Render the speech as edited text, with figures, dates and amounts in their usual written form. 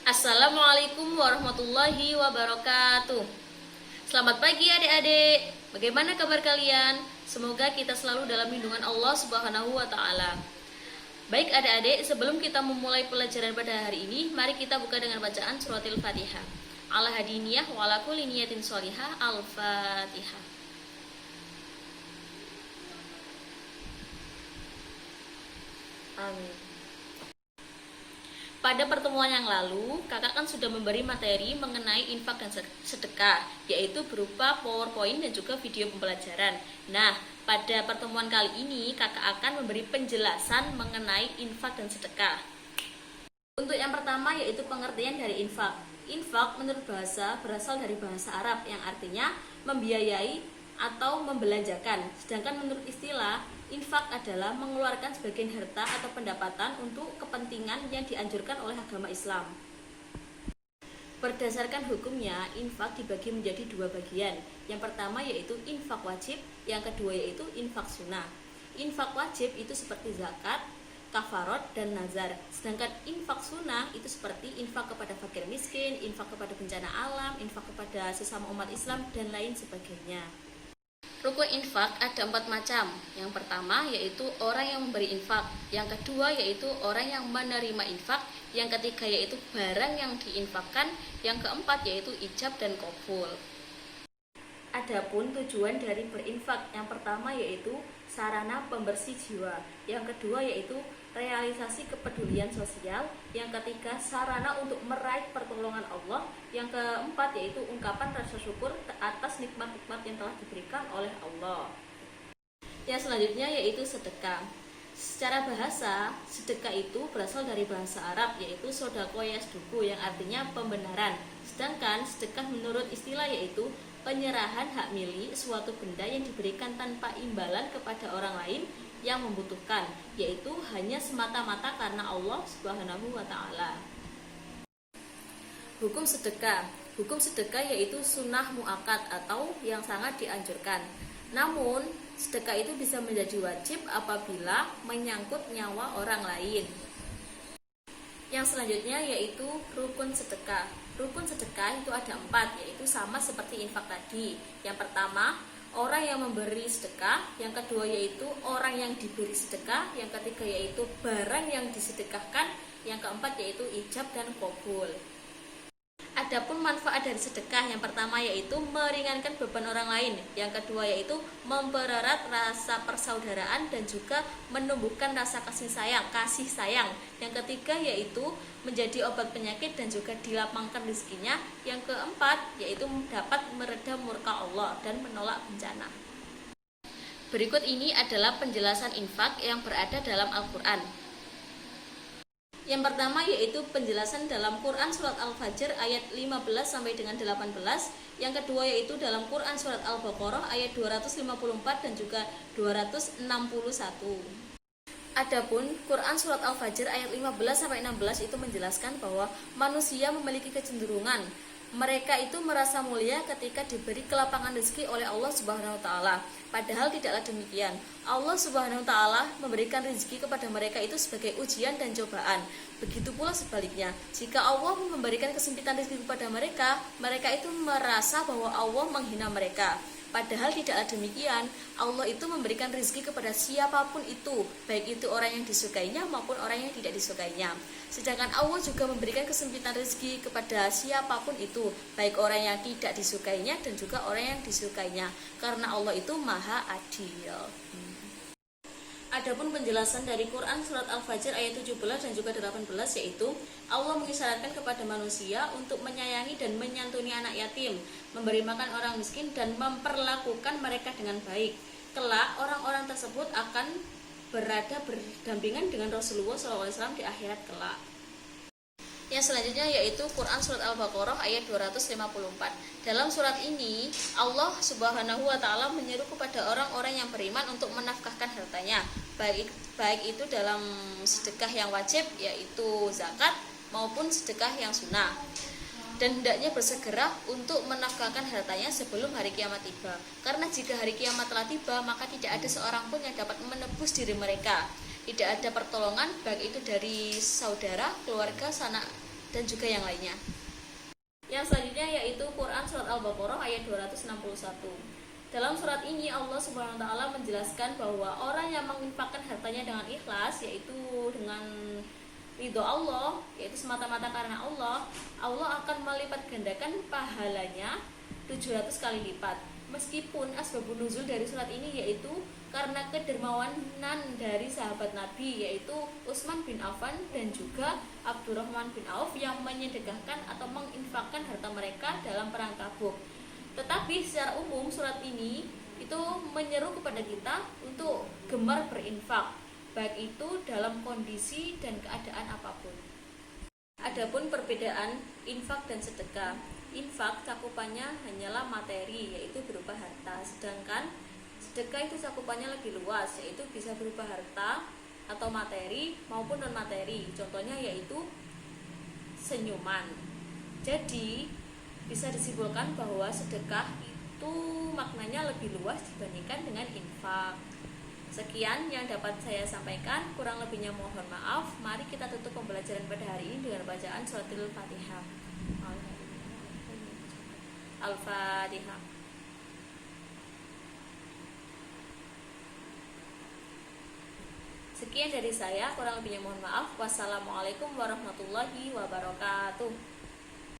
Assalamualaikum warahmatullahi wabarakatuh. Selamat pagi adik-adik. Bagaimana kabar kalian? Semoga kita selalu dalam lindungan Allah Subhanahu wa taala. Baik adik-adik, sebelum kita memulai pelajaran pada hari ini, mari kita buka dengan bacaan suratil Fatihah. Ala hadiniyah wa ala kulli niyatin sholihah. Al-Fatihah. Amin. Pada pertemuan yang lalu, kakak kan sudah memberi materi mengenai infak dan sedekah, yaitu berupa PowerPoint dan juga video pembelajaran. Nah, pada pertemuan kali ini, kakak akan memberi penjelasan mengenai infak dan sedekah. Untuk yang pertama yaitu pengertian dari infak. Infak menurut bahasa berasal dari bahasa Arab yang artinya membiayai atau membelanjakan. Sedangkan menurut istilah, infak adalah mengeluarkan sebagian harta atau pendapatan untuk kepentingan yang dianjurkan oleh agama Islam. Berdasarkan hukumnya, infak dibagi menjadi dua bagian. Yang pertama yaitu infak wajib, yang kedua yaitu infak sunnah. Infak wajib itu seperti zakat, kafarot, dan nazar. Sedangkan infak sunnah itu seperti infak kepada fakir miskin, infak kepada bencana alam, infak kepada sesama umat Islam, dan lain sebagainya. Rukun infak ada 4 macam. Yang pertama yaitu orang yang memberi infak, yang kedua yaitu orang yang menerima infak, yang ketiga yaitu barang yang diinfakkan, yang keempat yaitu ijab dan qabul. Adapun tujuan dari berinfak, yang pertama yaitu sarana pembersih jiwa, yang kedua yaitu realisasi kepedulian sosial, yang ketiga sarana untuk meraih pertolongan Allah, yang keempat yaitu ungkapan rasa syukur atas nikmat-nikmat yang telah diberikan oleh Allah. Yang selanjutnya yaitu sedekah. Secara bahasa, sedekah itu berasal dari bahasa Arab yaitu sodako yasduku yang artinya pembenaran. Sedangkan sedekah menurut istilah yaitu penyerahan hak milik suatu benda yang diberikan tanpa imbalan kepada orang lain yang membutuhkan, yaitu hanya semata-mata karena Allah Subhanahu wa taala. Hukum sedekah. Hukum sedekah yaitu sunnah muakkad atau yang sangat dianjurkan. Namun, sedekah itu bisa menjadi wajib apabila menyangkut nyawa orang lain. Yang selanjutnya yaitu rukun sedekah. Rukun sedekah itu ada 4, yaitu sama seperti infak tadi. Yang pertama, orang yang memberi sedekah, yang kedua yaitu orang yang diberi sedekah, yang ketiga yaitu barang yang disedekahkan, yang keempat yaitu ijab dan qabul. Adapun manfaat dari sedekah, yang pertama yaitu meringankan beban orang lain, yang kedua yaitu mempererat rasa persaudaraan dan juga menumbuhkan rasa kasih sayang, yang ketiga yaitu menjadi obat penyakit dan juga dilapangkan rezekinya, yang keempat yaitu dapat meredam murka Allah dan menolak bencana. Berikut ini adalah penjelasan infak yang berada dalam Al-Quran. Yang pertama yaitu penjelasan dalam Quran Surat Al-Fajr ayat 15 sampai dengan 18. Yang kedua yaitu dalam Quran Surat Al-Baqarah ayat 254 dan juga 261. Adapun Quran Surat Al-Fajr ayat 15 sampai 16 itu menjelaskan bahwa manusia memiliki kecenderungan mereka itu merasa mulia ketika diberi kelapangan rezeki oleh Allah Subhanahu wa taala. Padahal tidaklah demikian. Allah Subhanahu wa taala memberikan rezeki kepada mereka itu sebagai ujian dan cobaan. Begitu pula sebaliknya, jika Allah memberikan kesempitan rezeki kepada mereka, mereka itu merasa bahwa Allah menghina mereka. Padahal tidaklah demikian. Allah itu memberikan rezeki kepada siapapun itu, baik itu orang yang disukainya maupun orang yang tidak disukainya. Sedangkan Allah juga memberikan kesempitan rezeki kepada siapapun itu, baik orang yang tidak disukainya dan juga orang yang disukainya, karena Allah itu Maha Adil. Adapun penjelasan dari Quran Surat Al-Fajr ayat 17 dan juga 18 yaitu Allah mengisyaratkan kepada manusia untuk menyayangi dan menyantuni anak yatim, memberi makan orang miskin dan memperlakukan mereka dengan baik. Kelak orang-orang tersebut akan berada berdampingan dengan Rasulullah SAW di akhirat kelak. Yang selanjutnya yaitu Quran Surat Al-Baqarah ayat 254. Dalam surat ini Allah Subhanahu wa taala menyeru kepada orang-orang yang beriman untuk menafkahkan hartanya, baik itu dalam sedekah yang wajib yaitu zakat maupun sedekah yang sunnah. Dan hendaknya bersegera untuk menafkahkan hartanya sebelum hari kiamat tiba. Karena jika hari kiamat telah tiba, maka tidak ada seorang pun yang dapat menebus diri mereka. Tidak ada pertolongan baik itu dari saudara, keluarga, sanak dan juga yang lainnya. Yang selanjutnya yaitu Quran Surat Al-Baqarah ayat 261. Dalam surat ini Allah Subhanahu wa taala menjelaskan bahwa orang yang menginfakkan hartanya dengan ikhlas, yaitu dengan ridho Allah, yaitu semata-mata karena Allah, Allah akan melipat gandakan pahalanya 700 kali lipat. Meskipun asbabun nuzul dari surat ini yaitu karena kedermawanan dari sahabat Nabi, yaitu Utsman bin Affan dan juga Abdurrahman bin Auf yang menyedekahkan atau menginfakkan harta mereka dalam perang Tabuk. Tetapi secara umum surat ini itu menyeru kepada kita untuk gemar berinfak, baik itu dalam kondisi dan keadaan apapun. Adapun perbedaan infak dan sedekah. Infak cakupannya hanyalah materi, yaitu berupa harta, sedangkan sedekah itu cakupannya lebih luas, yaitu bisa berupa harta atau materi maupun non materi. Contohnya yaitu senyuman. Jadi bisa disimpulkan bahwa sedekah itu maknanya lebih luas dibandingkan dengan infak. Sekian yang dapat saya sampaikan, kurang lebihnya mohon maaf. Mari kita tutup pembelajaran pada hari ini dengan bacaan suratul Fatihah. Al-Fatihah. Sekian dari saya, kurang lebihnya mohon maaf. Wassalamualaikum warahmatullahi wabarakatuh.